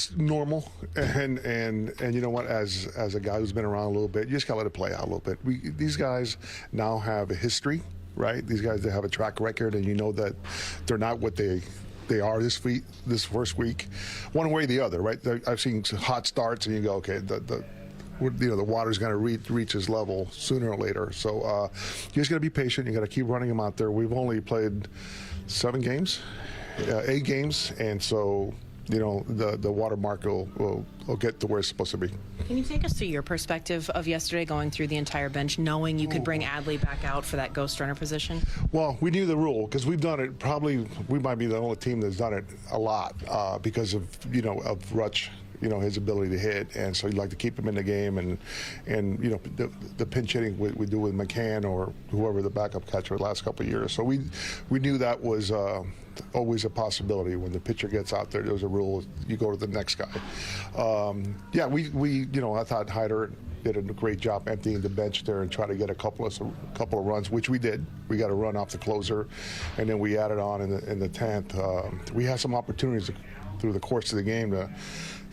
it's normal, and you know what? As a guy who's been around a little bit, you just gotta let it play out a little bit. These guys now have a history, right? These guys, they have a track record, and you know that they're not what they are this first week, one way or the other, right? I've seen hot starts, and you go, okay, the water's going to reach his level sooner or later. So you just got to be patient. You got to keep running him out there. We've only played 8 games, and so the watermark will get to where it's supposed to be. Can you take us through your perspective of yesterday, going through the entire bench, knowing you could bring Adley back out for that ghost runner position? Well, we knew the rule because we've done it. Probably we might be the only team that's done it a lot because of Rutsch. His ability to hit, and so you'd like to keep him in the game, and the pinch hitting we do with McCann or whoever the backup catcher the last couple of years. So we knew that was always a possibility. When the pitcher gets out there, there's a rule: you go to the next guy. I thought Hyder did a great job emptying the bench there and try to get a couple of runs, which we did. We got a run off the closer, and then we added on in the 10th. We had some opportunities through the course of the game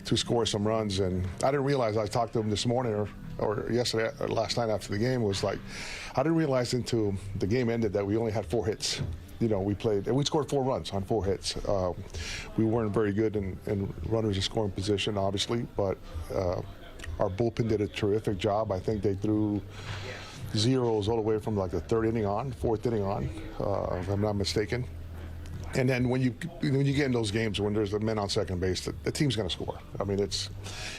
to score some runs, and I didn't realize. I talked to him this morning or yesterday, or last night after the game, was like, I didn't realize until the game ended that we only had 4 hits. We played, and we scored 4 runs on 4 hits. We weren't very good in runners in scoring position, obviously, but our bullpen did a terrific job. I think they threw zeros all the way from like the 4th inning on, if I'm not mistaken. And then when you get in those games when there's the men on second base, the team's going to score. I mean,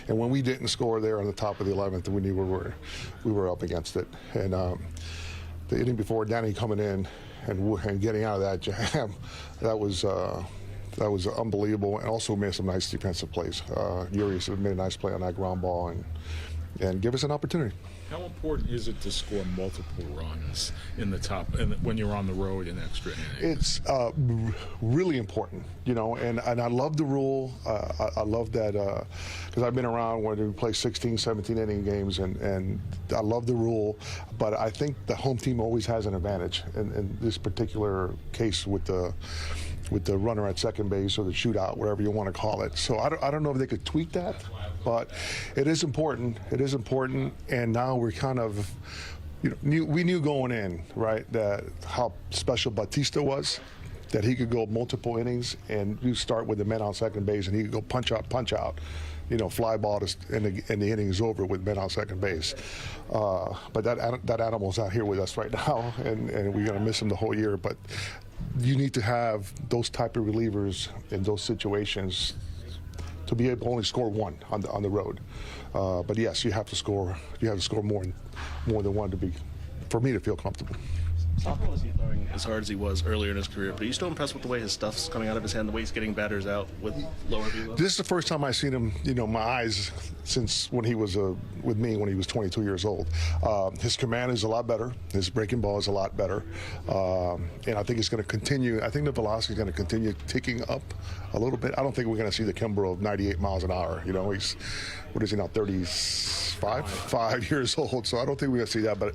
and when we didn't score there on the top of the 11th, we knew we were up against it. And the inning before, Danny coming in and getting out of that jam, that was unbelievable. And also made some nice defensive plays. Urias made a nice play on that ground ball and give us an opportunity. How important is it to score multiple runs in the top, and when you're on the road in extra innings? It's really important, and I love the rule. I love that because I've been around when we play 16, 17 inning games, and I love the rule. But I think the home team always has an advantage in this particular case with the runner at second base or the shootout, whatever you want to call it. So I don't know if they could tweak that, but it is important. It is important, and now we're kind of, we knew going in, right, that how special Bautista was, that he could go multiple innings, and you start with the men on second base, and he could go punch out, fly ball, and the inning is over with men on second base. But that animal's not here with us right now, and we're going to miss him the whole year. But you need to have those type of relievers in those situations to be able to only score 1 on the road. But yes, you have to score. You have to score more than 1 for me to feel comfortable. Not only is he throwing as hard as he was earlier in his career, but are you still impressed with the way his stuff's coming out of his hand, the way he's getting batters out with lower velo? This is the first time I've seen him, my eyes, since when he was with me when he was 22 years old. His command is a lot better. His breaking ball is a lot better. And I think it's going to continue. I think the velocity is going to continue ticking up a little bit. I don't think we're going to see the Kimbrough of 98 miles an hour. He's, what is he now, 5 years old. So I don't think we're going to see that, but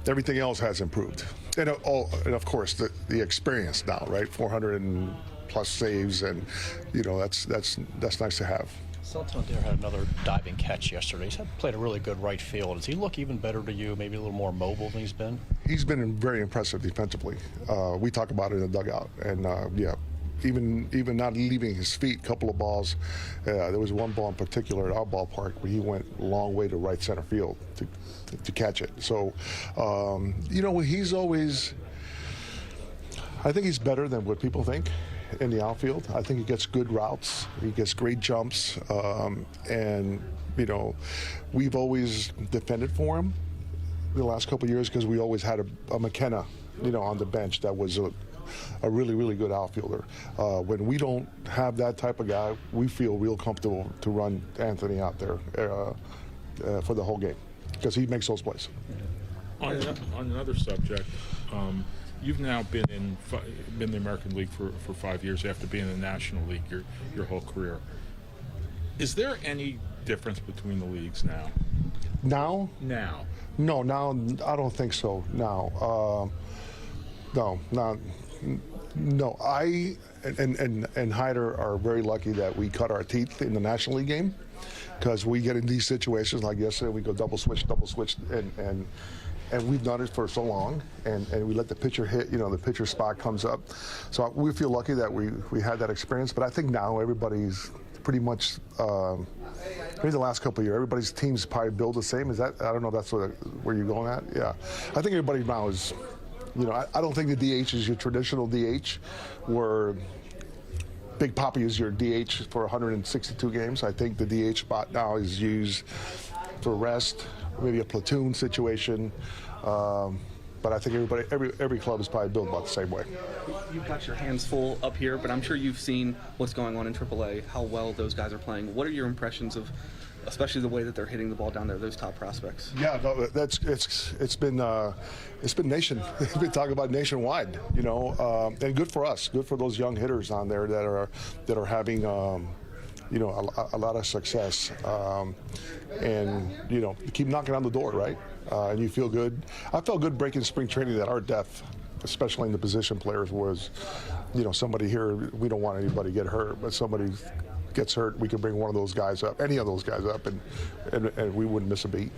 everything else has improved. And of course, the experience now, right? 400 and plus saves, and that's nice to have. Santander had another diving catch yesterday. He's played a really good right field. Does he look even better to you? Maybe a little more mobile than he's been. He's been very impressive defensively. We talk about it in the dugout, and even not leaving his feet, a couple of balls. There was one ball in particular at our ballpark where he went a long way to right center field to catch it. So, he's always, I think he's better than what people think in the outfield. I think he gets good routes. He gets great jumps. And, we've always defended for him the last couple of years because we always had a McKenna, on the bench that was a really, really good outfielder. When we don't have that type of guy, we feel real comfortable to run Anthony out there for the whole game because he makes those plays. On another subject, you've now been in the American League for 5 years after being in the National League your whole career. Is there any difference between the leagues now? Now? Now. No, now I don't think so. Now, no. I and Hyder are very lucky that we cut our teeth in the National League game, because we get in these situations like yesterday. We go double switch, and we've done it for so long, and we let the pitcher hit. The pitcher spot comes up. So we feel lucky that we had that experience. But I think now everybody's pretty much. Maybe the last couple of years, everybody's teams probably build the same. Is that? I don't know if that's where you're going at. Yeah, I think everybody now is. I don't think the DH is your traditional DH, where Big Papi is your DH for 162 games. I think the DH spot now is used for rest, maybe a platoon situation. But I think every club is probably built about the same way. You've got your hands full up here, but I'm sure you've seen what's going on in AAA, how well those guys are playing. What are your impressions of, especially the way that they're hitting the ball down there, those top prospects? Yeah, no, it's been it's been talking about nationwide, and good for us, good for those young hitters on there that are having a lot of success, and keep knocking on the door, right? And you feel good. I felt good breaking spring training that our depth, especially in the position players, was, somebody here, we don't want anybody to get hurt, but somebody gets hurt, we can bring one of those guys up, any of those guys up, and we wouldn't miss a beat.